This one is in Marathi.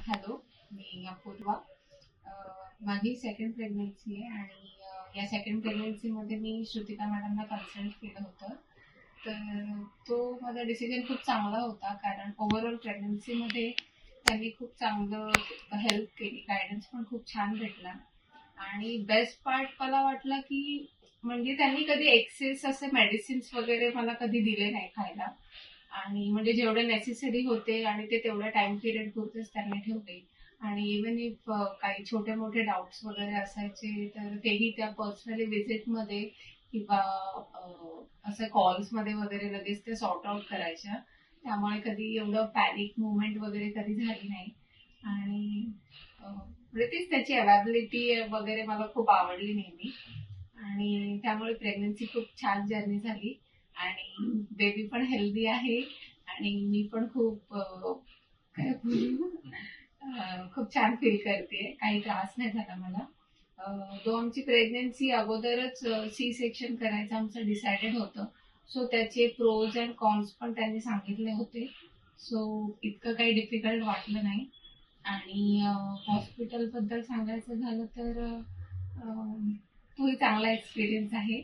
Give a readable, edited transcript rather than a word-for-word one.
हॅलो, मी अपूर्वा. अ, माझी सेकंड प्रेग्नन्सी आहे आणि या सेकंड प्रेग्नन्सीमध्ये मी श्रुतिका मॅडमला कन्सल्ट केलं होतं. तर तो माझा डिसिजन खूप चांगला होता, कारण ओव्हरऑल प्रेग्नन्सीमध्ये त्यांनी खूप चांगलं हेल्प केली, गायडन्स पण खूप छान भेटला. आणि बेस्ट पार्ट मला वाटलं की म्हणजे त्यांनी कधी एक्सेस असे मेडिसिन्स वगैरे मला कधी दिले नाही खायला. आणि म्हणजे जेवढे नेसेसरी होते आणि ते तेवढ्या टाइम पिरियड पुरतेच त्यांनी ठेवले. आणि इवन इफ काही छोटे मोठे डाऊट्स वगैरे असायचे तर तेही त्या पर्सनली व्हिजिटमध्ये किंवा असं कॉल्समध्ये वगैरे लगेच ते सॉर्ट आउट करायच्या. त्यामुळे कधी एवढं पॅनिक मुवमेंट वगैरे कधी झाली नाही. आणि म्हणजे तीच त्याची अवेबिलिटी वगैरे मला खूप आवडली नेहमी. आणि त्यामुळे प्रेग्नन्सी खूप छान जर्नी झाली. आणि बेबी पण हेल्दी आहे. आणि मी पण खूप काय बोलू, खूप छान फील करते. काही त्रास नाही झाला मला. जो आमची प्रेग्नन्सी अगोदरच सी सेक्शन करायचं आमचं डिसाइडेड होतं. सो त्याचे प्रोज अँड कॉन्स पण त्यांनी सांगितले होते. सो इतकं काही डिफिकल्ट वाटलं नाही. आणि हॉस्पिटलबद्दल सांगायचं झालं तर तोही चांगला एक्सपिरियन्स आहे.